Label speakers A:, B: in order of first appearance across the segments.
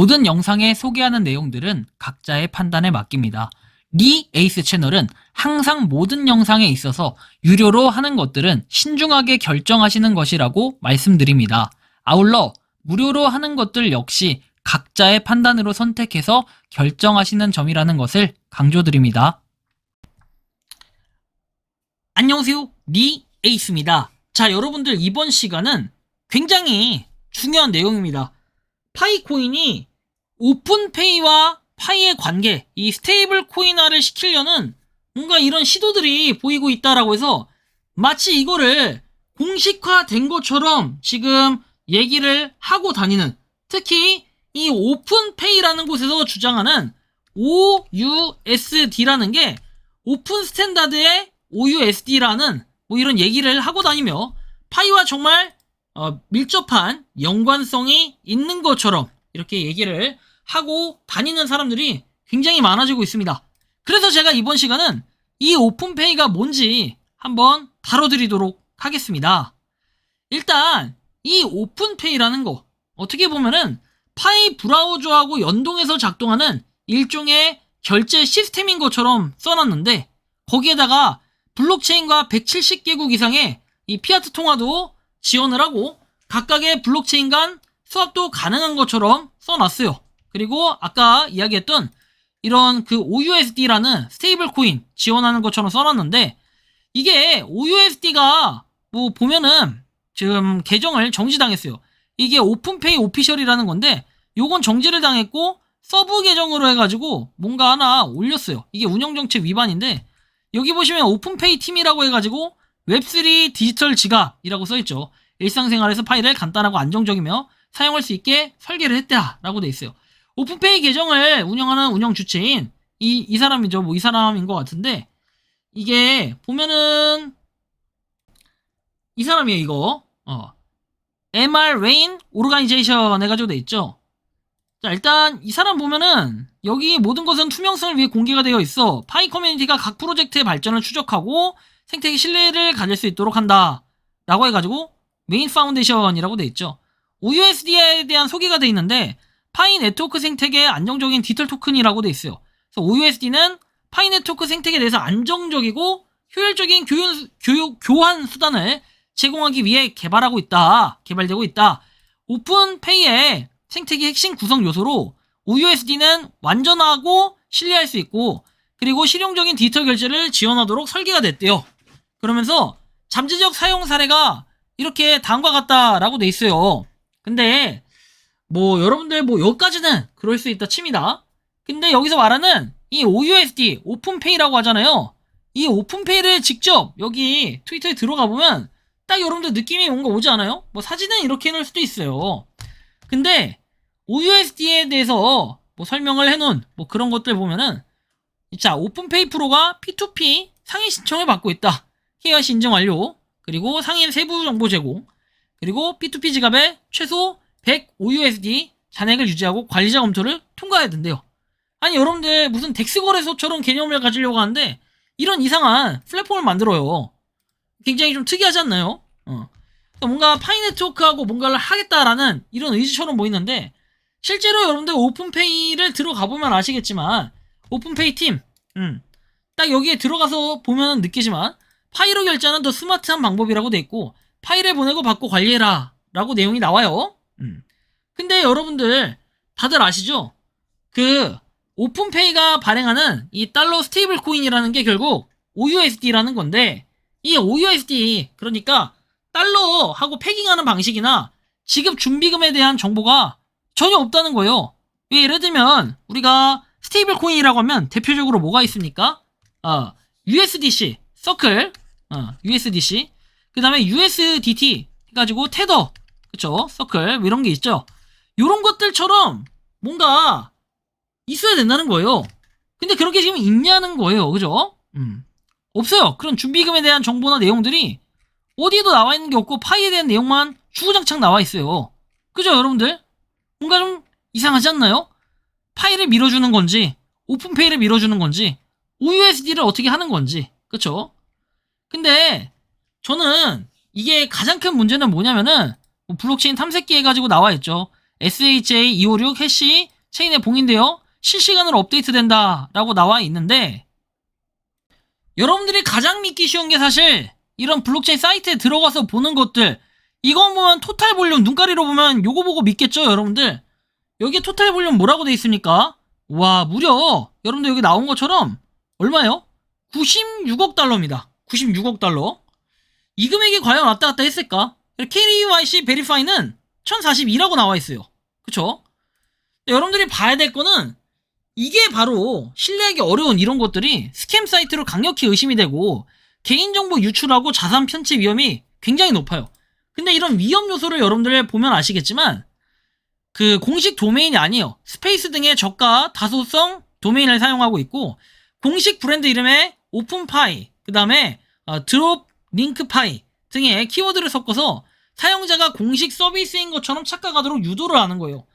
A: 모든 영상에 소개하는 내용들은 각자의 판단에 맡깁니다. 리 에이스 채널은 항상 모든 영상에 있어서 유료로 하는 것들은 신중하게 결정하시는 것이라고 말씀드립니다. 아울러 무료로 하는 것들 역시 각자의 판단으로 선택해서 결정하시는 점이라는 것을 강조드립니다. 안녕하세요, 리 에이스입니다. 자, 여러분들 이번 시간은 굉장히 중요한 내용입니다. 파이코인이 오픈페이와 파이의 관계, 이 스테이블 코인화를 시키려는 뭔가 이런 시도들이 보이고 있다라고 해서 마치 이거를 공식화된 것처럼 지금 얘기를 하고 다니는, 특히 이 오픈페이라는 곳에서 주장하는 OUSD라는 게 오픈 스탠다드의 OUSD라는 뭐 이런 얘기를 하고 다니며 파이와 정말 밀접한 연관성이 있는 것처럼 이렇게 얘기를 하고 다니는 사람들이 굉장히 많아지고 있습니다. 그래서 제가 이번 시간은 이 오픈페이가 뭔지 한번 다뤄드리도록 하겠습니다. 일단 이 오픈페이라는 거 어떻게 보면은 파이 브라우저하고 연동해서 작동하는 일종의 결제 시스템인 것처럼 써놨는데, 거기에다가 블록체인과 170개국 이상의 이 피아트 통화도 지원을 하고 각각의 블록체인 간 수합도 가능한 것처럼 써놨어요. 그리고 아까 이야기했던 이런 그 OUSD라는 스테이블 코인 지원하는 것처럼 써놨는데, 이게 OUSD가 뭐 보면은 지금 계정을 정지당했어요. 이게 오픈페이 오피셜이라는 건데 요건 정지를 당했고 서브 계정으로 해가지고 뭔가 하나 올렸어요. 이게 운영정책 위반인데, 여기 보시면 오픈페이 팀이라고 해가지고 웹3 디지털 지갑이라고 써있죠. 일상생활에서 파일을 간단하고 안정적이며 사용할 수 있게 설계를 했다라고 돼 있어요. 오픈페이 계정을 운영하는 운영 주체인 이 사람이죠. 뭐 이 사람인 것 같은데, 이게 보면은 이 사람이에요. 이거 MR Rain 오르가니제이션 해가지고 돼 있죠. 자, 일단 이 사람 보면은 여기 모든 것은 투명성을 위해 공개가 되어 있어 파이 커뮤니티가 각 프로젝트의 발전을 추적하고 생태계 신뢰를 가질 수 있도록 한다 라고 해가지고 메인 파운데이션이라고 돼 있죠. OUSD에 대한 소개가 돼 있는데 파이 네트워크 생태계의 안정적인 디지털 토큰이라고 돼 있어요. 그래서 OUSD는 파이 네트워크 생태계에 대해서 안정적이고 효율적인 교환 수단을 제공하기 위해 개발되고 있다. 오픈페이의 생태계 핵심 구성 요소로 OUSD는 완전하고 신뢰할 수 있고, 그리고 실용적인 디지털 결제를 지원하도록 설계가 됐대요. 그러면서 잠재적 사용 사례가 이렇게 다음과 같다라고 돼 있어요. 근데 뭐 여러분들 뭐 여기까지는 그럴 수 있다 칩니다. 근데 여기서 말하는 이 OUSD 오픈페이라고 하잖아요. 이 오픈페이를 직접 여기 트위터에 들어가 보면 딱 여러분들 느낌이 뭔가 오지 않아요? 뭐 사진은 이렇게 해놓을 수도 있어요. 근데 OUSD에 대해서 뭐 설명을 해놓은 뭐 그런 것들 보면은, 자, 오픈페이 프로가 P2P 상위 신청을 받고 있다. KYC 인증 완료. 그리고 상위 세부 정보 제공. 그리고 P2P 지갑에 최소 100 OUSD 잔액을 유지하고 관리자 검토를 통과해야 된대요. 아니 여러분들 무슨 덱스 거래소처럼 개념을 가지려고 하는데 이런 이상한 플랫폼을 만들어요. 굉장히 좀 특이하지 않나요? 뭔가 파이 네트워크하고 뭔가를 하겠다라는 이런 의지처럼 보이는데, 실제로 여러분들 오픈페이를 들어가 보면 아시겠지만 오픈페이 팀, 딱 여기에 들어가서 보면 느끼지만 파이로 결제하는 더 스마트한 방법이라고 돼 있고 파이를 보내고 받고 관리해라 라고 내용이 나와요. 근데 여러분들 다들 아시죠? 그 오픈페이가 발행하는 이 달러 스테이블 코인이라는 게 결국 OUSD라는 건데, 이 OUSD 그러니까 달러하고 패깅하는 방식이나 지급 준비금에 대한 정보가 전혀 없다는 거예요. 예를 들면 우리가 스테이블 코인이라고 하면 대표적으로 뭐가 있습니까? USDC, 서클, USDC, 그 다음에 USDT 해가지고 테더, 그쵸? 서클, 뭐 이런 게 있죠. 요런 것들처럼 뭔가 있어야 된다는 거예요. 근데 그렇게 지금 있냐는 거예요. 그죠? 없어요. 그런 준비금에 대한 정보나 내용들이 어디에도 나와 있는 게 없고 파이에 대한 내용만 주구장창 나와 있어요. 그죠, 여러분들? 뭔가 좀 이상하지 않나요? 파이를 밀어주는 건지 오픈페이를 밀어주는 건지 OUSD를 어떻게 하는 건지, 그쵸? 근데 저는 이게 가장 큰 문제는 뭐냐면은 블록체인 탐색기 해가지고 나와 있죠. SHA256 해시 체인에 봉인되어 실시간으로 업데이트된다 라고 나와 있는데, 여러분들이 가장 믿기 쉬운 게 사실 이런 블록체인 사이트에 들어가서 보는 것들, 이거 보면 토탈 볼륨 눈가리로 보면 요거 보고 믿겠죠 여러분들? 여기에 토탈 볼륨 뭐라고 돼 있습니까? 와, 무려 여러분들 여기 나온 것처럼 얼마예요? 96억 달러입니다. 96억 달러. 이 금액이 과연 왔다 갔다 했을까? KYC 베리파이는 1042라고 나와 있어요. 그쵸? 여러분들이 봐야 될 거는 이게 바로 신뢰하기 어려운 이런 것들이 스캠 사이트로 강력히 의심이 되고 개인정보 유출하고 자산 편취 위험이 굉장히 높아요. 근데 이런 위험 요소를 여러분들 보면 아시겠지만 그 공식 도메인이 아니에요. 스페이스 등의 저가 다소성 도메인을 사용하고 있고, 공식 브랜드 이름에 오픈파이, 그 다음에 드롭 링크파이 등의 키워드를 섞어서 사용자가 공식 서비스인 것처럼 착각하도록 유도를 하는 거예요.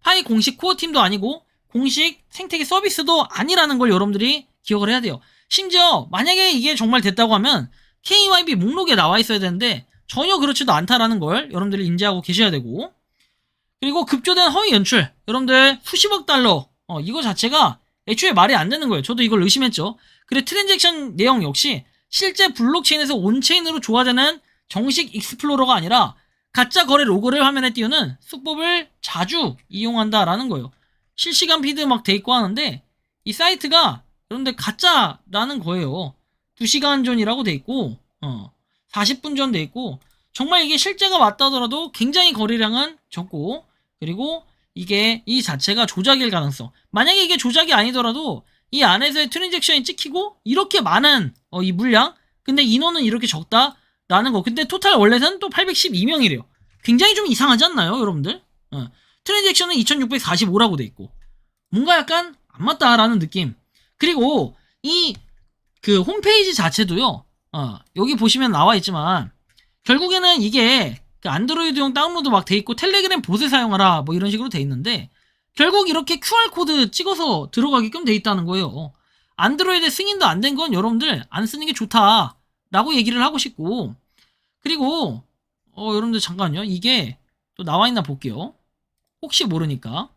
A: 파이 공식 코어팀도 아니고 공식 생태계 서비스도 아니라는 걸 여러분들이 기억을 해야 돼요. 심지어 만약에 이게 정말 됐다고 하면 KYB 목록에 나와 있어야 되는데 전혀 그렇지도 않다라는 걸 여러분들이 인지하고 계셔야 되고, 그리고 급조된 허위 연출, 여러분들 수십억 달러, 이거 자체가 애초에 말이 안 되는 거예요. 저도 이걸 의심했죠. 그리고 트랜잭션 내용 역시 실제 블록체인에서 온체인으로 조화되는 정식 익스플로러가 아니라 가짜 거래 로고를 화면에 띄우는 수법을 자주 이용한다라는 거예요. 실시간 피드 막 돼 있고 하는데 이 사이트가 여러분들 가짜라는 거예요. 2시간 전이라고 돼 있고 40분 전 돼 있고, 정말 이게 실제가 맞다더라도 굉장히 거래량은 적고, 그리고 이게 이 자체가 조작일 가능성, 만약에 이게 조작이 아니더라도 이 안에서의 트랜잭션이 찍히고 이렇게 많은 이 물량, 근데 인원은 이렇게 적다라는 거. 근데 토탈 월렛은 또 812명이래요. 굉장히 좀 이상하지 않나요 여러분들? 트랜잭션은 2645라고 돼 있고 뭔가 약간 안 맞다라는 느낌. 그리고 이 그 홈페이지 자체도요, 여기 보시면 나와 있지만 결국에는 이게 그 안드로이드용 다운로드 막 돼 있고 텔레그램 봇을 사용하라 뭐 이런 식으로 돼 있는데, 결국 이렇게 QR코드 찍어서 들어가게끔 돼 있다는 거예요. 안드로이드 승인도 안 된 건 여러분들 안 쓰는 게 좋다라고 얘기를 하고 싶고, 그리고 여러분들 잠깐요, 이게 또 나와 있나 볼게요. 혹시 모르니까.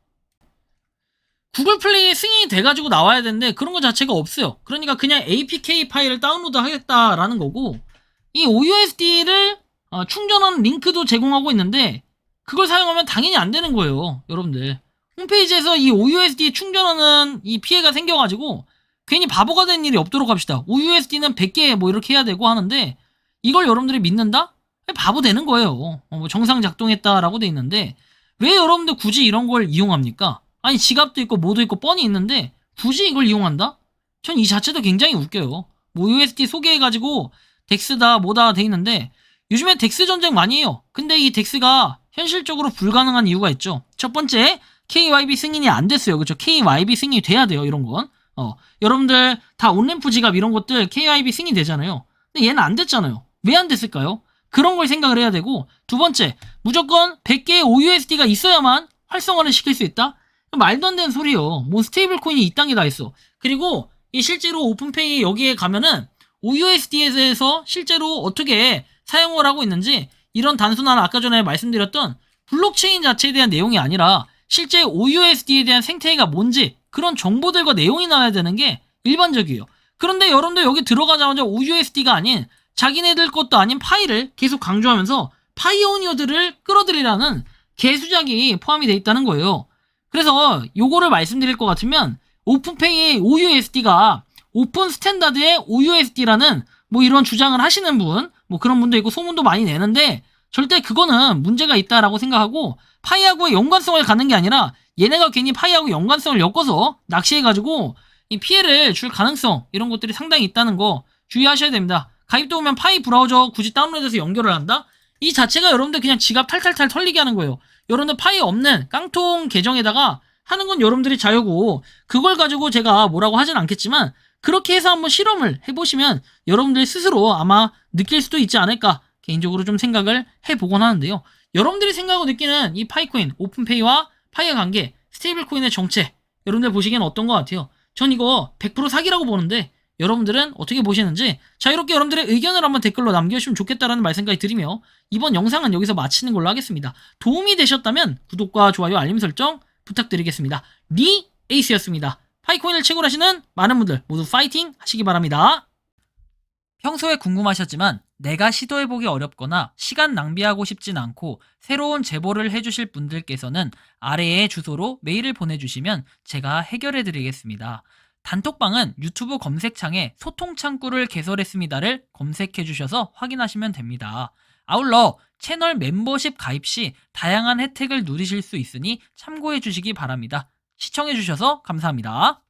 A: 구글 플레이에 승인이 돼가지고 나와야 되는데 그런 거 자체가 없어요. 그러니까 그냥 APK 파일을 다운로드 하겠다라는 거고, 이 OUSD를 충전하는 링크도 제공하고 있는데 그걸 사용하면 당연히 안 되는 거예요 여러분들. 홈페이지에서 이 OUSD 충전하는 이 피해가 생겨가지고 괜히 바보가 된 일이 없도록 합시다. OUSD는 100개 뭐 이렇게 해야 되고 하는데 이걸 여러분들이 믿는다? 바보 되는 거예요. 뭐 정상 작동했다라고 돼 있는데 왜 여러분들 굳이 이런 걸 이용합니까? 아니 지갑도 있고 뭐도 있고 뻔히 있는데 굳이 이걸 이용한다? 전 이 자체도 굉장히 웃겨요. 뭐 OUSD 소개해가지고 덱스다 뭐다 돼 있는데 요즘에 덱스 전쟁 많이 해요. 근데 이 덱스가 현실적으로 불가능한 이유가 있죠. 첫 번째, KYB 승인이 안 됐어요. 그쵸? KYB 승인이 돼야 돼요 이런 건. 여러분들 다 온램프 지갑 이런 것들 KYB 승인이 되잖아요. 근데 얘는 안 됐잖아요. 왜 안 됐을까요? 그런 걸 생각을 해야 되고, 두 번째, 무조건 100개의 OUSD가 있어야만 활성화를 시킬 수 있다? 말도 안 되는 소리요. 뭐 스테이블 코인이 이딴 게 다 있어. 그리고 이 실제로 오픈페이 여기에 가면은 OUSD에 대해서 실제로 어떻게 사용을 하고 있는지, 이런 단순한 아까 전에 말씀드렸던 블록체인 자체에 대한 내용이 아니라 실제 OUSD에 대한 생태계가 뭔지 그런 정보들과 내용이 나와야 되는 게 일반적이에요. 그런데 여러분들 여기 들어가자마자 OUSD가 아닌 자기네들 것도 아닌 파이를 계속 강조하면서 파이오니어들을 끌어들이라는 개수작이 포함이 돼 있다는 거예요. 그래서 요거를 말씀드릴 것 같으면 오픈페이의 OUSD가 오픈 스탠다드의 OUSD라는 뭐 이런 주장을 하시는 분, 뭐 그런 분도 있고 소문도 많이 내는데 절대 그거는 문제가 있다라고 생각하고 파이하고의 연관성을 갖는 게 아니라 얘네가 괜히 파이하고 연관성을 엮어서 낚시해가지고 이 피해를 줄 가능성, 이런 것들이 상당히 있다는 거 주의하셔야 됩니다. 가입도 오면 파이 브라우저 굳이 다운로드해서 연결을 한다? 이 자체가 여러분들 그냥 지갑 탈탈탈 털리게 하는 거예요. 여러분들 파이 없는 깡통 계정에다가 하는 건 여러분들이 자유고, 그걸 가지고 제가 뭐라고 하진 않겠지만 그렇게 해서 한번 실험을 해보시면 여러분들 스스로 아마 느낄 수도 있지 않을까 개인적으로 좀 생각을 해보곤 하는데요. 여러분들이 생각하고 느끼는 이 파이코인, 오픈페이와 파이의 관계, 스테이블 코인의 정체, 여러분들 보시기엔 어떤 것 같아요? 전 이거 100% 사기라고 보는데 여러분들은 어떻게 보시는지 자유롭게 여러분들의 의견을 한번 댓글로 남겨주시면 좋겠다라는 말씀까지 드리며 이번 영상은 여기서 마치는 걸로 하겠습니다. 도움이 되셨다면 구독과 좋아요, 알림 설정 부탁드리겠습니다. 리 에이스였습니다. 파이코인을 최고로 하시는 많은 분들 모두 파이팅 하시기 바랍니다. 평소에 궁금하셨지만 내가 시도해보기 어렵거나 시간 낭비하고 싶진 않고 새로운 제보를 해주실 분들께서는 아래의 주소로 메일을 보내주시면 제가 해결해드리겠습니다. 단톡방은 유튜브 검색창에 소통창구를 개설했습니다를 검색해주셔서 확인하시면 됩니다. 아울러 채널 멤버십 가입 시 다양한 혜택을 누리실 수 있으니 참고해주시기 바랍니다. 시청해주셔서 감사합니다.